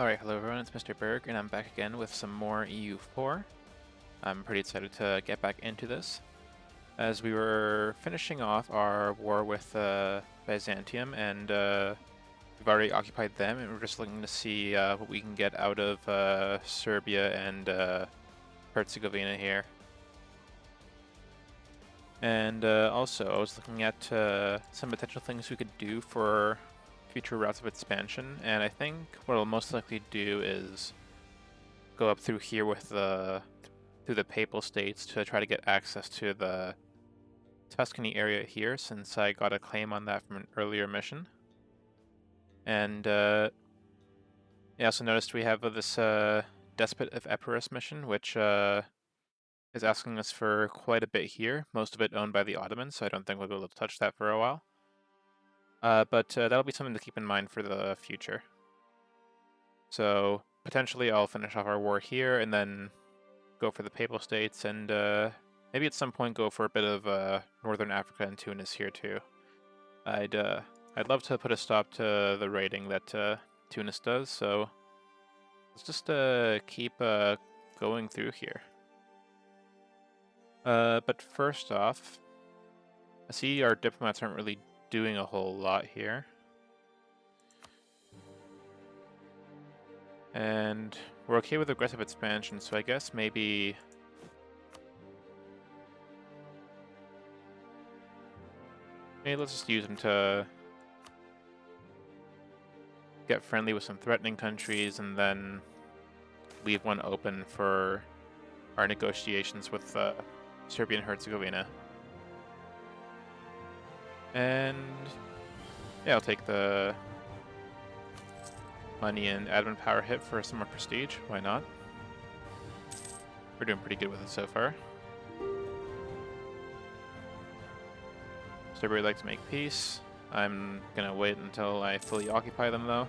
Alright, hello everyone, it's Mr. Berg, and I'm back again with some more EU4. I'm pretty excited to get back into this, as we were finishing off our war with Byzantium, and we've already occupied them, and we're just looking to see what we can get out of Serbia and Herzegovina here. And also, I was looking at some potential things we could do for future routes of expansion, and I think what I'll most likely do is go up through here with through the Papal States to try to get access to the Tuscany area here, since I got a claim on that from an earlier mission. And I also noticed we have this Despot of Epirus mission, which is asking us for quite a bit here, most of it owned by the Ottomans, so I don't think we'll be able to touch that for a while. But that'll be something to keep in mind for the future. So potentially I'll finish off our war here and then go for the Papal States, and maybe at some point go for a bit of Northern Africa and Tunis here too. I'd love to put a stop to the raiding that Tunis does, so let's just keep going through here. But first off, I see our diplomats aren't really doing a whole lot here. And we're okay with aggressive expansion, so I guess maybe let's just use them to get friendly with some threatening countries and then leave one open for our negotiations with Serbia and Herzegovina. And yeah, I'll take the money and admin power hit for some more prestige. Why not? We're doing pretty good with it so far. Serbia would like to make peace. I'm gonna wait until I fully occupy them though.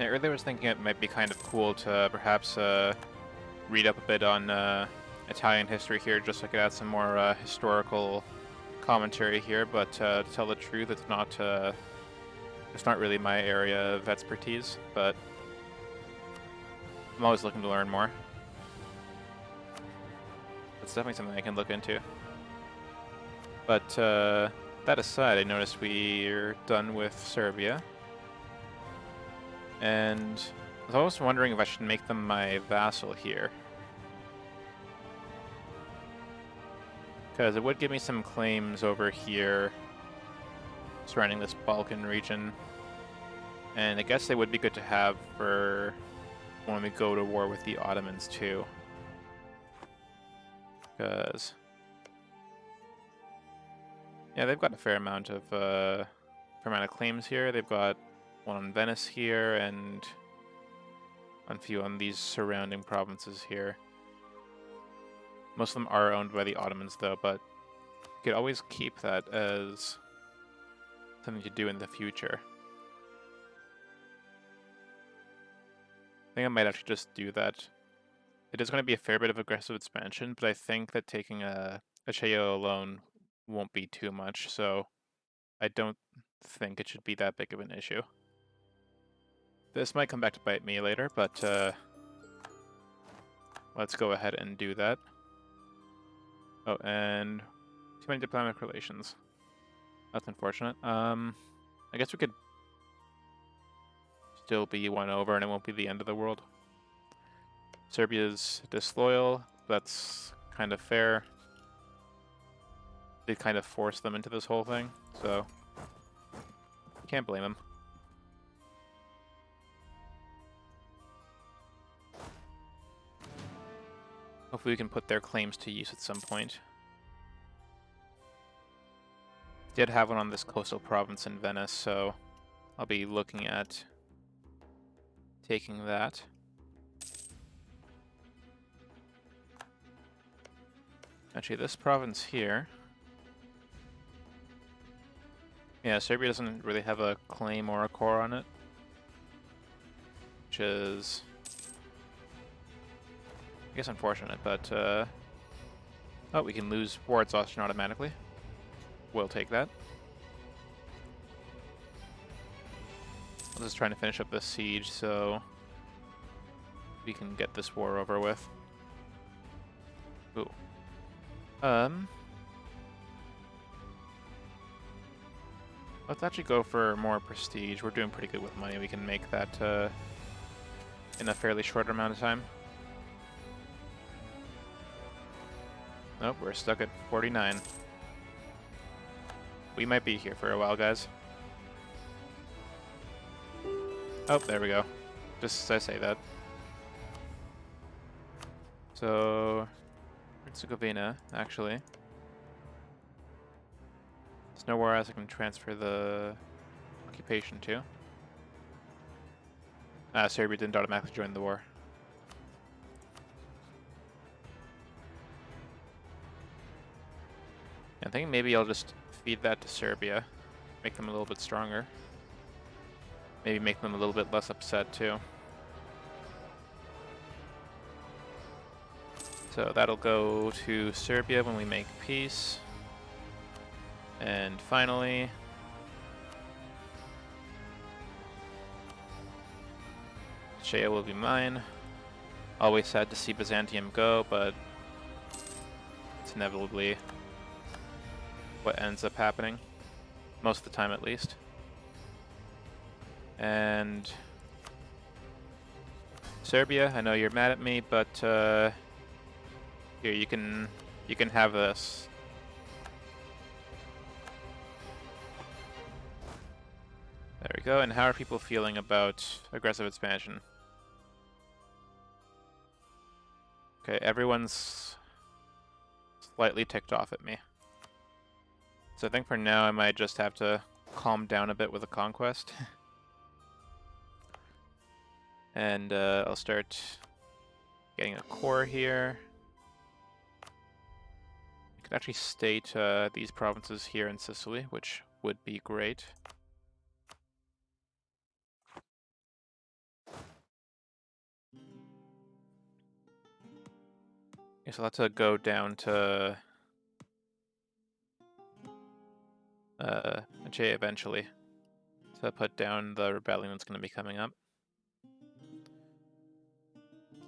Yeah, earlier I was thinking it might be kind of cool to perhaps read up a bit on Italian history here, just so I could add some more historical commentary here, but to tell the truth, it's not really my area of expertise, but I'm always looking to learn more. It's definitely something I can look into. But that aside, I noticed we're done with Serbia. And I was always wondering if I should make them my vassal here. Because it would give me some claims over here surrounding this Balkan region. And I guess they would be good to have for when we go to war with the Ottomans too. Because yeah, they've got a fair amount of claims here. They've got one on Venice here, and a few on these surrounding provinces here. Most of them are owned by the Ottomans though, but you could always keep that as something to do in the future. I think I might actually just do that. It is going to be a fair bit of aggressive expansion, but I think that taking a Aceo alone won't be too much, so I don't think it should be that big of an issue. This might come back to bite me later, but let's go ahead and do that. Oh, and too many diplomatic relations. That's unfortunate. I guess we could still be won over and it won't be the end of the world. Serbia's disloyal. That's kind of fair. They kind of forced them into this whole thing, so can't blame them. Hopefully we can put their claims to use at some point. Did have one on this coastal province in Venice, so I'll be looking at taking that. Actually, this province here Yeah, Serbia doesn't really have a claim or a core on it, which is, I guess, unfortunate, but, oh, we can lose war exhaustion automatically. We'll take that. I'm just trying to finish up this siege so we can get this war over with. Ooh. Let's actually go for more prestige. We're doing pretty good with money. We can make that in a fairly short amount of time. Nope, we're stuck at 49. We might be here for a while, guys. Oh, there we go. Just as I say that. So, Herzegovina, actually. There's nowhere else I can transfer the occupation to. Serbia didn't automatically join the war. I think maybe I'll just feed that to Serbia, make them a little bit stronger. Maybe make them a little bit less upset too. So that'll go to Serbia when we make peace. And finally, Shea will be mine. Always sad to see Byzantium go, but it's inevitably what ends up happening. Most of the time, at least. And Serbia, I know you're mad at me, but here you can have this. There we go. And how are people feeling about aggressive expansion? Okay, everyone's slightly ticked off at me. So I think for now I might just have to calm down a bit with a conquest. And I'll start getting a core here. I could actually state these provinces here in Sicily, which would be great. Okay, so let's go down to Aceh eventually to put down the rebellion that's going to be coming up.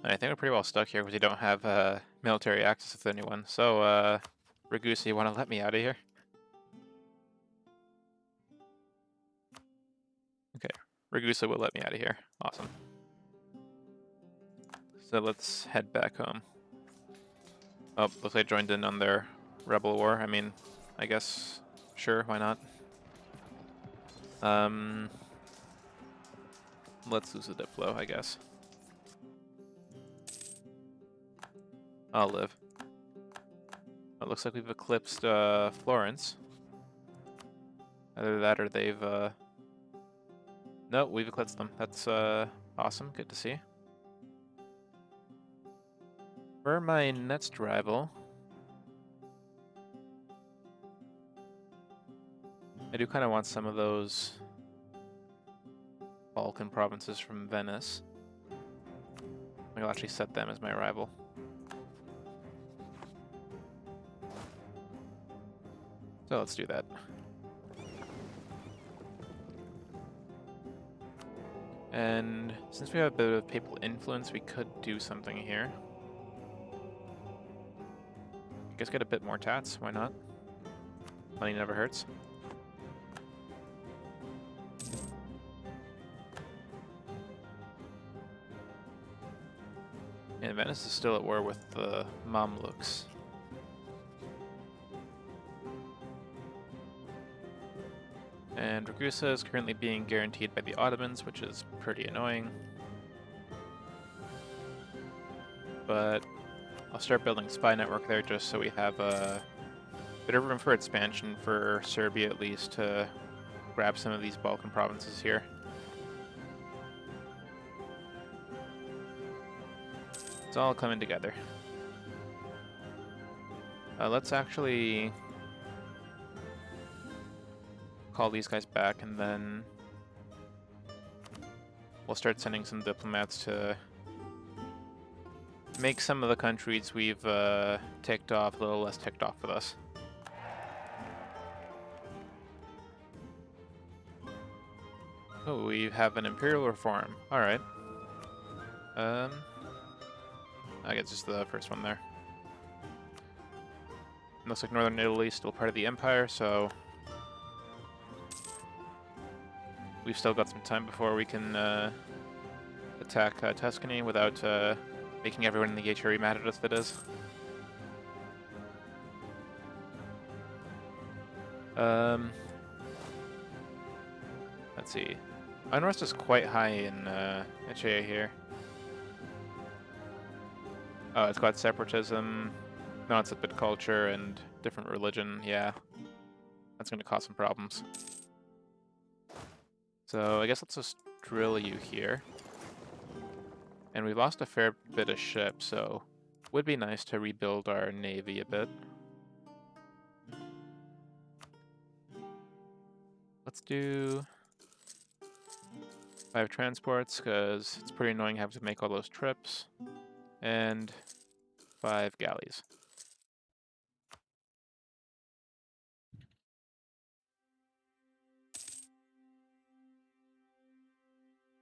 And I think we're pretty well stuck here because we don't have military access with anyone. So, Ragusa, you want to let me out of here? Okay, Ragusa will let me out of here. Awesome. So let's head back home. Oh, looks like I joined in on their rebel war. I mean, I guess, sure, why not? Let's lose the Diplo, I guess. I'll live. It looks like we've eclipsed Florence. Either that or they've... No, we've eclipsed them. That's awesome. Good to see. For my next rival, I do kind of want some of those Balkan provinces from Venice. I'll actually set them as my rival. So let's do that. And since we have a bit of papal influence, we could do something here. I guess get a bit more tats, why not? Money never hurts. And Venice is still at war with the Mamluks. And Ragusa is currently being guaranteed by the Ottomans, which is pretty annoying. But I'll start building a spy network there just so we have a bit of room for expansion for Serbia at least to grab some of these Balkan provinces here. It's all coming together. Let's actually call these guys back, and then we'll start sending some diplomats to make some of the countries we've ticked off a little less ticked off with us. Oh, we have an imperial reform. All right. I guess just the first one there. Looks like Northern Italy is still part of the empire, so we've still got some time before we can attack Tuscany without making everyone in the HRE mad at us, that is. Let's see. Unrest is quite high in HAA here. Oh, it's got separatism, non-Sipid culture, and different religion. Yeah, that's going to cause some problems. So I guess let's just drill you here. And we lost a fair bit of ships, so would be nice to rebuild our navy a bit. Let's do 5 transports, because it's pretty annoying having to make all those trips. And 5 galleys.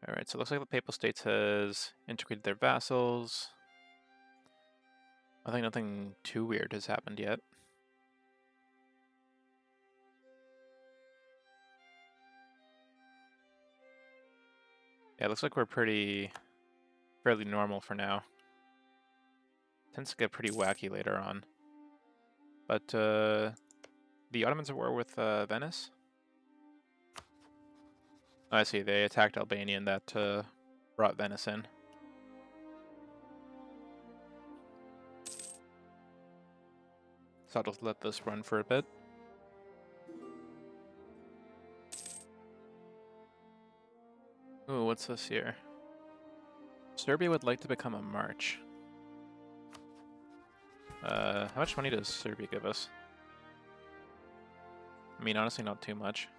Alright, so it looks like the Papal States has integrated their vassals. I think nothing too weird has happened yet. Yeah, it looks like we're fairly normal for now. Tends to get pretty wacky later on. But the Ottomans at war with Venice? Oh, I see, they attacked Albania and that brought Venice in. So I'll just let this run for a bit. Ooh, what's this here? Serbia would like to become a march. How much money does Serbia give us? I mean, honestly, not too much.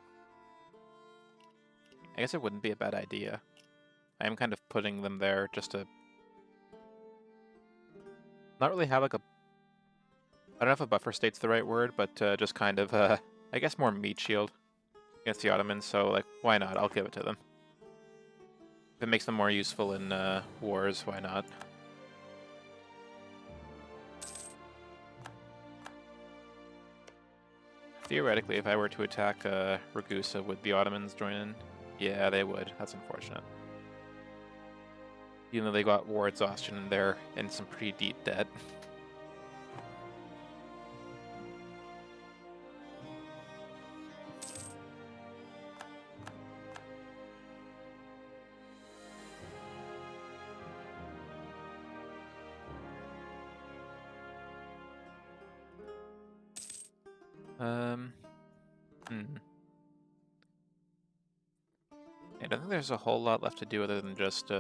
I guess it wouldn't be a bad idea. I am kind of putting them there just to not really have like a... I don't know if a buffer state's the right word, but just kind of, I guess more meat shield against the Ottomans, so like, why not? I'll give it to them. If it makes them more useful in wars, why not? Theoretically, if I were to attack Ragusa, would the Ottomans join in? Yeah, they would. That's unfortunate. Even though they got war exhaustion and they're in some pretty deep debt. I don't think there's a whole lot left to do other than just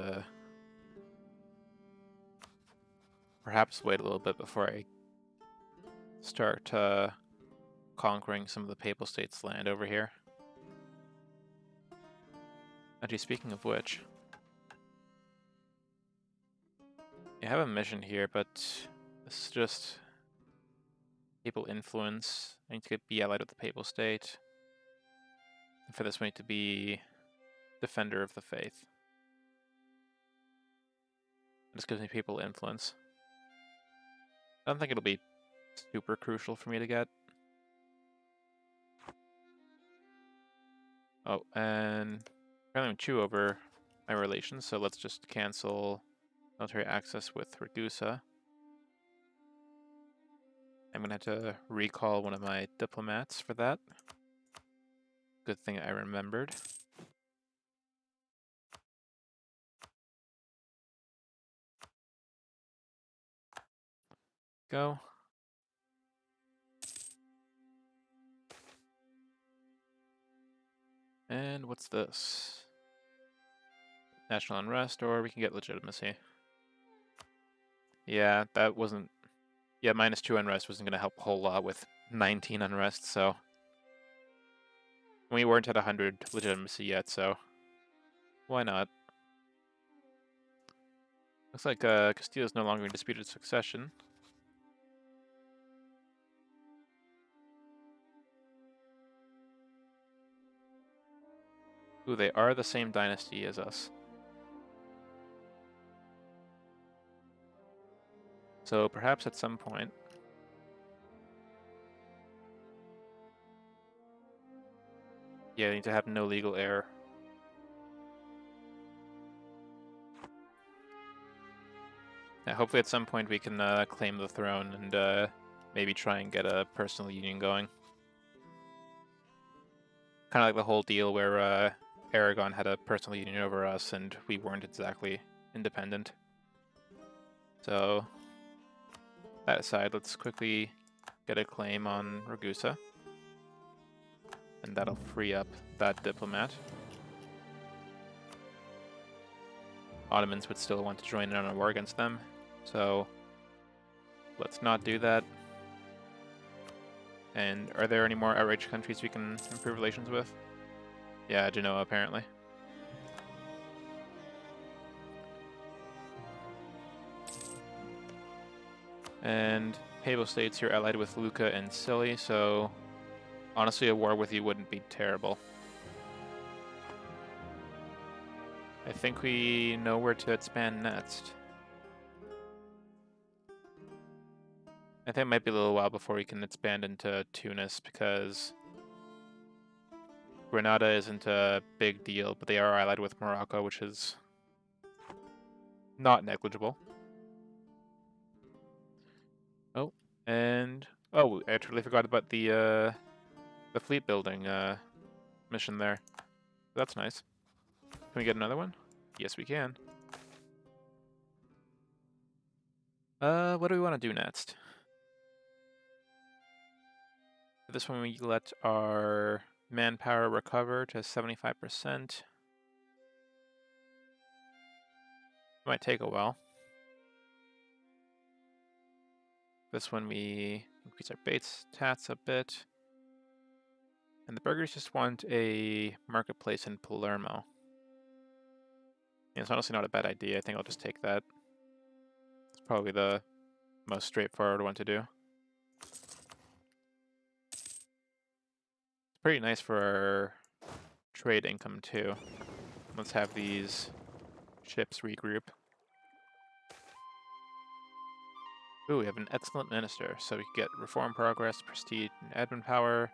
perhaps wait a little bit before I start conquering some of the Papal States' land over here. Actually, speaking of which, I have a mission here, but this is just Papal influence. I need to be allied with the Papal State. And for this, we need to be Defender of the Faith. This gives me Papal influence. I don't think it'll be super crucial for me to get. Oh, and apparently I'm chew over my relations, so let's just cancel military access with Ragusa. I'm gonna have to recall one of my diplomats for that. Good thing I remembered. Go. And what's this? National unrest, or we can get legitimacy. Yeah, that wasn't... Yeah, -2 unrest wasn't going to help a whole lot with 19 unrest, so... We weren't at 100 legitimacy yet, so why not? Looks like Castile is no longer in disputed succession. Ooh, they are the same dynasty as us. So perhaps at some point. Yeah, they need to have no legal heir. Yeah, hopefully at some point we can claim the throne and maybe try and get a personal union going. Kind of like the whole deal where Aragon had a personal union over us and we weren't exactly independent. So, that aside, let's quickly get a claim on Ragusa. And that'll free up that diplomat. Ottomans would still want to join in on a war against them, so let's not do that. And are there any more outraged countries we can improve relations with? Yeah, Genoa, apparently. And Papal States, you're allied with Lucca and Scilly, so honestly a war with you wouldn't be terrible. I think we know where to expand next. I think it might be a little while before we can expand into Tunis, because Granada isn't a big deal, but they are allied with Morocco, which is not negligible. Oh, and oh, I totally forgot about the fleet building mission there. That's nice. Can we get another one? Yes, we can. What do we want to do next? For this one, we let our manpower recover to 75%. Might take a while. This one, we increase our base stats a bit. And the burghers just want a marketplace in Palermo. Yeah, it's honestly not a bad idea. I think I'll just take that. It's probably the most straightforward one to do. It's pretty nice for our trade income too. Let's have these ships regroup. Ooh, we have an excellent minister, so we can get reform progress, prestige, and admin power.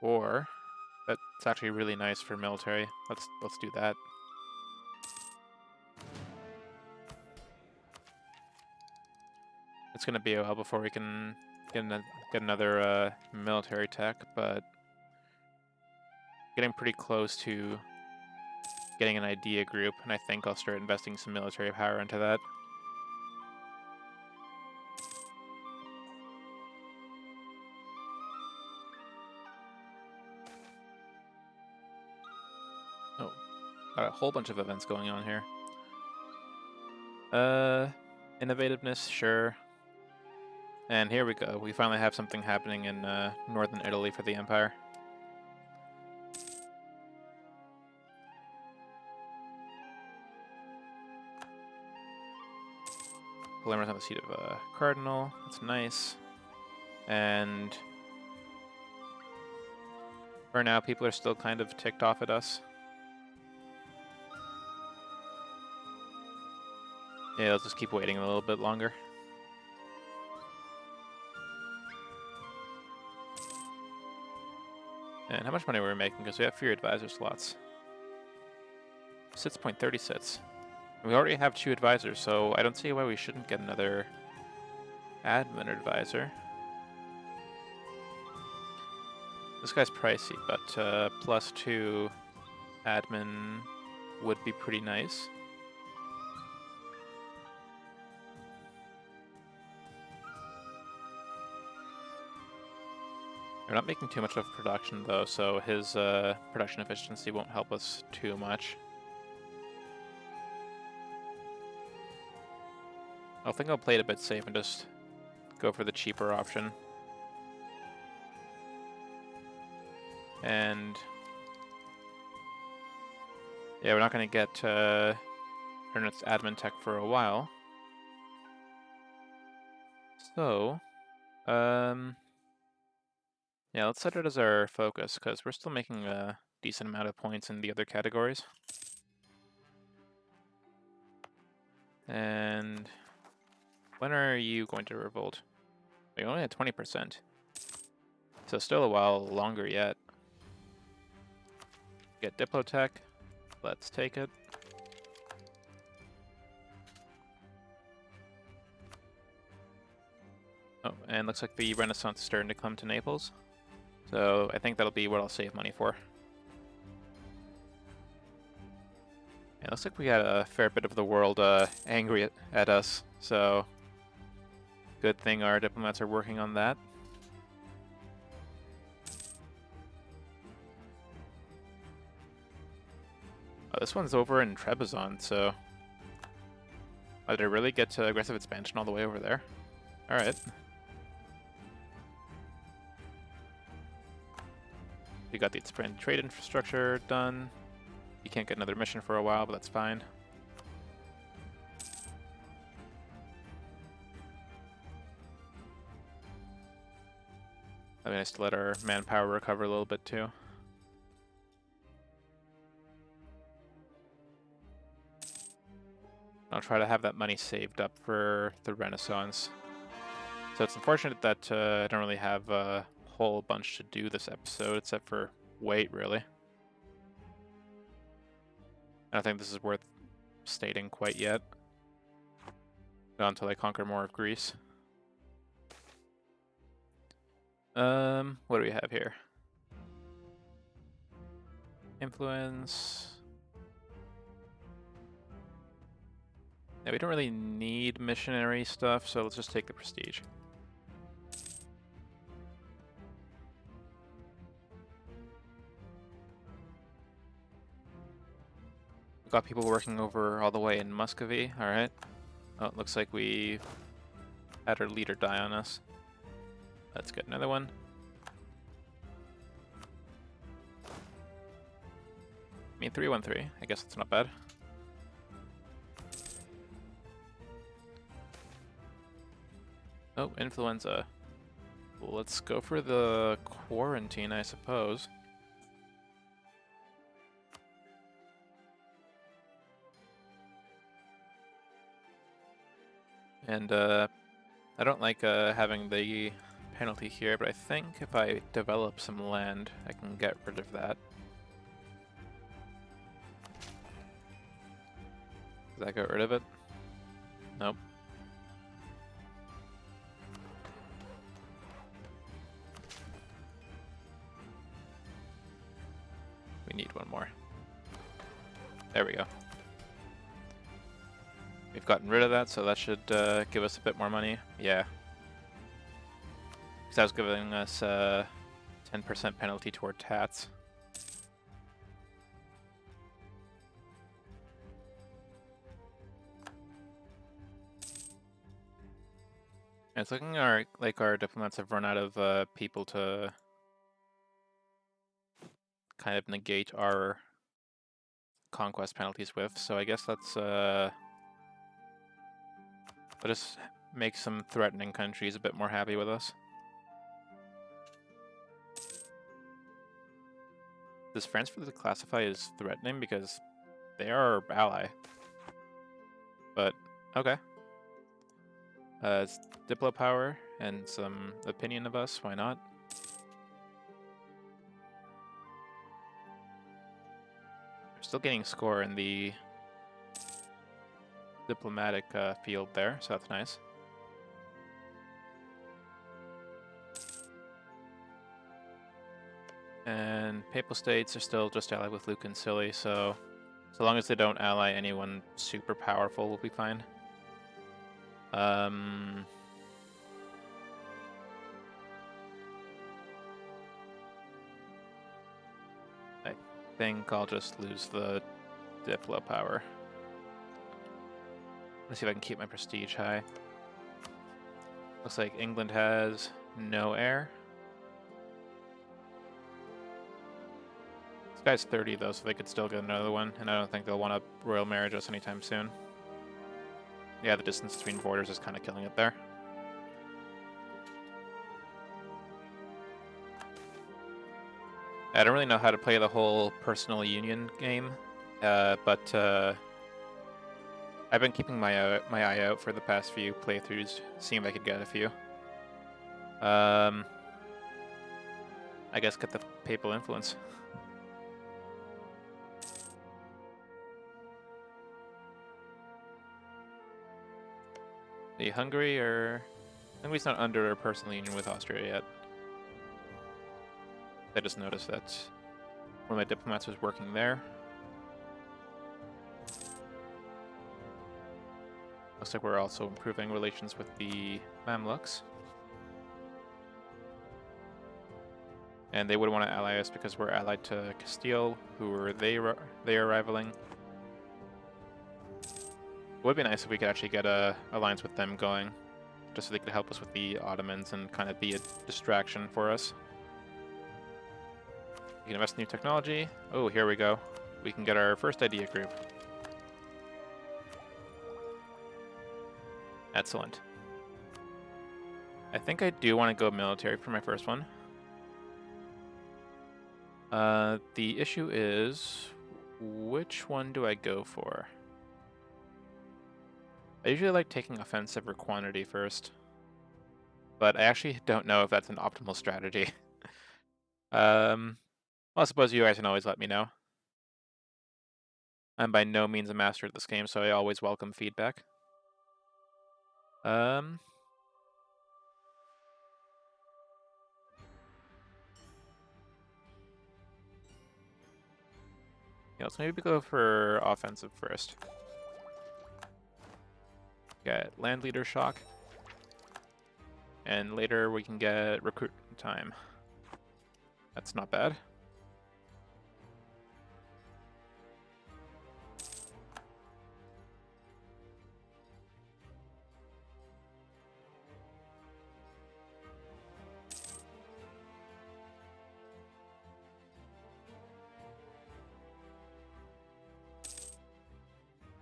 Or that's actually really nice for military. Let's do that. It's gonna be a while before we can get another military tech, but getting pretty close to getting an idea group, and I think I'll start investing some military power into that. Oh, got a whole bunch of events going on here. Innovativeness, sure. And here we go. We finally have something happening in northern Italy for the Empire. Palermo's on the seat of a cardinal. That's nice. And for now, people are still kind of ticked off at us. Yeah, let's just keep waiting a little bit longer. And how much money were we making? Because we have fewer advisor slots. 6.30 sits. We already have 2 advisors, so I don't see why we shouldn't get another admin advisor. This guy's pricey, but +2 admin would be pretty nice. We're not making too much of production though, so his production efficiency won't help us too much. I think I'll play it a bit safe and just go for the cheaper option. And yeah, we're not going to get Ernest's admin tech for a while. So, yeah, let's set it as our focus, because we're still making a decent amount of points in the other categories. And when are you going to revolt? We're only at 20%. So still a while longer yet. Get Diplotech. Let's take it. Oh, and looks like the Renaissance is starting to come to Naples. So I think that'll be what I'll save money for. It looks like we got a fair bit of the world angry at us, so good thing our diplomats are working on that. Oh, this one's over in Trebizond, so... Oh, did I really get to aggressive expansion all the way over there? Alright. We got the expanded trade infrastructure done. You can't get another mission for a while, but that's fine. That'd be nice to let our manpower recover a little bit too. I'll try to have that money saved up for the Renaissance. So it's unfortunate that I don't really have a whole bunch to do this episode, except for wait, really. I don't think this is worth stating quite yet. Not until I conquer more of Greece. What do we have here? Influence. Yeah, we don't really need missionary stuff, so let's just take the prestige. We've got people working over all the way in Muscovy, alright. Oh, it looks like we had our leader die on us. Let's get another one. I mean, 313. I guess it's not bad. Oh, influenza. Well, let's go for the quarantine, I suppose. And I don't like having the penalty here, but I think if I develop some land, I can get rid of that. Does that get rid of it? Nope. We need one more. There we go. We've gotten rid of that, so that should give us a bit more money. Yeah. Because that was giving us a 10% penalty toward tats. And it's looking like our diplomats have run out of people to kind of negate our conquest penalties with, so I guess let's let us make some threatening countries a bit more happy with us. Does France really classify as threatening because they are our ally? But okay. It's Diplo power and some opinion of us, why not? We're still getting score in the diplomatic field there, so that's nice. And Papal States are still just allied with Luke and Silly, so long as they don't ally anyone super powerful, we'll be fine. I think I'll just lose the Diplo power. Let's see if I can keep my prestige high. Looks like England has no air. This guy's 30 though, so they could still get another one, and I don't think they'll want to royal marriage us anytime soon. Yeah, the distance between borders is kind of killing it there. I don't really know how to play the whole personal union game, but I've been keeping my eye out for the past few playthroughs, seeing if I could get a few. I guess get the papal influence. The Hungary's not under a personal union with Austria yet. I just noticed that one of my diplomats was working there. Looks like we're also improving relations with the Mamluks. And they would want to ally us because we're allied to Castile, who are they are rivaling. It would be nice if we could actually get a alliance with them going, just so they could help us with the Ottomans and kind of be a distraction for us. We can invest in new technology. Oh, here we go. We can get our first idea group. Excellent. I think I do want to go military for my first one. The issue is, which one do I go for? I usually like taking offensive or quantity first, but I actually don't know if that's an optimal strategy. Well, I suppose you guys can always let me know. I'm by no means a master at this game, so I always welcome feedback. Yeah, let's maybe go for offensive first. Get land leader shock. And later we can get recruit time. That's not bad.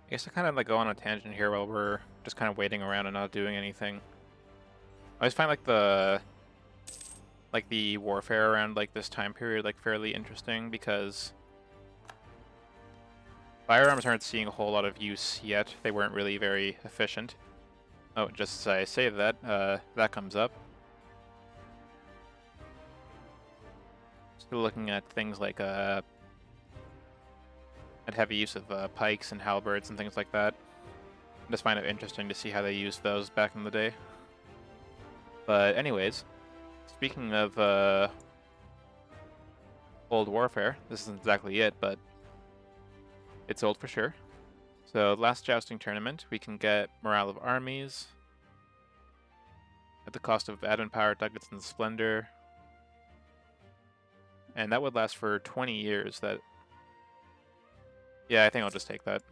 I guess I kind of like go on a tangent here while we're just kind of waiting around and not doing anything. I always find like the warfare around like this time period like fairly interesting because firearms aren't seeing a whole lot of use yet. They weren't really very efficient. Oh, just as I say that, that comes up. Still looking at things like at heavy use of pikes and halberds and things like that. I just find it interesting to see how they used those back in the day. But anyways, speaking of old warfare, this isn't exactly it, but it's old for sure. So last jousting tournament, we can get morale of armies at the cost of admin power, ducats, and splendor. And that would last for 20 years. Yeah, I think I'll just take that.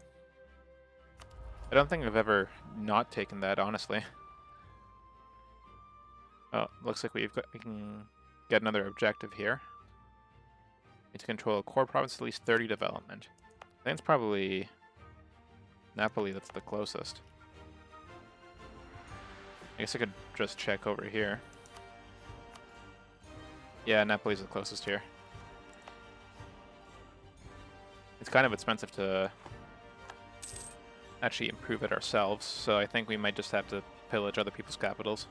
I don't think I've ever not taken that, honestly. Oh, looks like we can get another objective here. Need to control a core province, at least 30 development. I think it's probably Napoli that's the closest. I guess I could just check over here. Yeah, Napoli's the closest here. It's kind of expensive to actually improve it ourselves, so I think we might just have to pillage other people's capitals.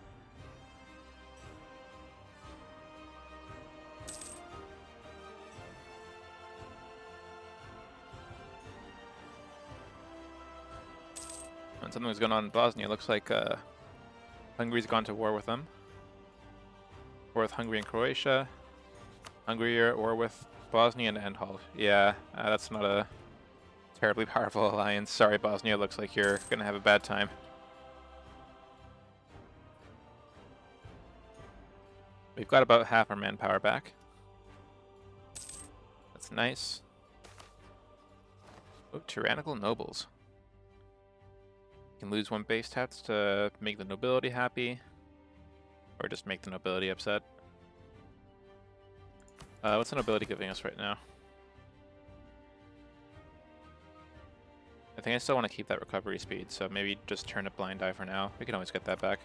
And something was going on in Bosnia. It looks like Hungary's gone to war with them. War with Hungary and Croatia. Hungary are at war with Bosnia and Anhalt. Yeah, that's not a terribly powerful alliance. Sorry, Bosnia. Looks like you're going to have a bad time. We've got about half our manpower back. That's nice. Oh, tyrannical nobles. You can lose one base tax to make the nobility happy, or just make the nobility upset. What's the nobility giving us right now? think I still want to keep that recovery speed, so maybe just turn a blind eye for now. We can always get that back.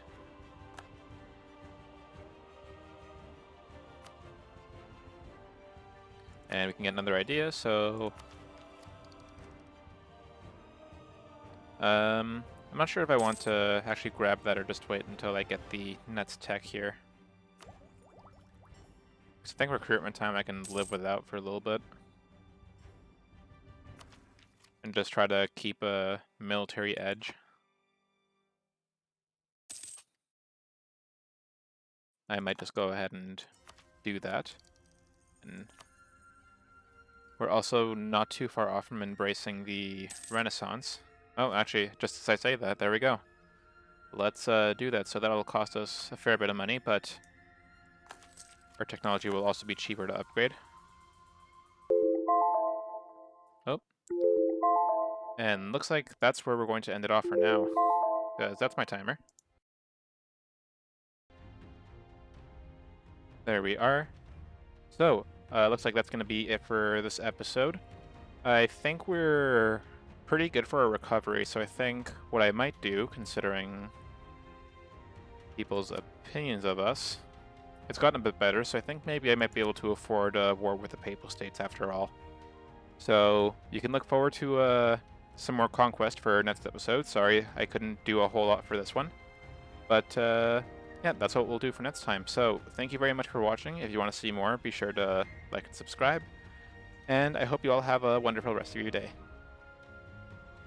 And we can get another idea, so... I'm not sure if I want to actually grab that or just wait until I get the Nets tech here. Because I think recruitment time I can live without for a little bit. And just try to keep a military edge. I might just go ahead and do that. And we're also not too far off from embracing the Renaissance. Oh, actually, just as I say that, there we go. Let's do that. So that'll cost us a fair bit of money, but our technology will also be cheaper to upgrade. Oh. And looks like that's where we're going to end it off for now, because that's my timer. There we are. So, looks like that's going to be it for this episode. I think we're pretty good for our recovery, so I think what I might do, considering people's opinions of us, it's gotten a bit better, so I think maybe I might be able to afford a war with the Papal States after all. So, you can look forward to some more Conquest for next episode. Sorry, I couldn't do a whole lot for this one. But, yeah, that's what we'll do for next time. So, thank you very much for watching. If you want to see more, be sure to like and subscribe. And I hope you all have a wonderful rest of your day.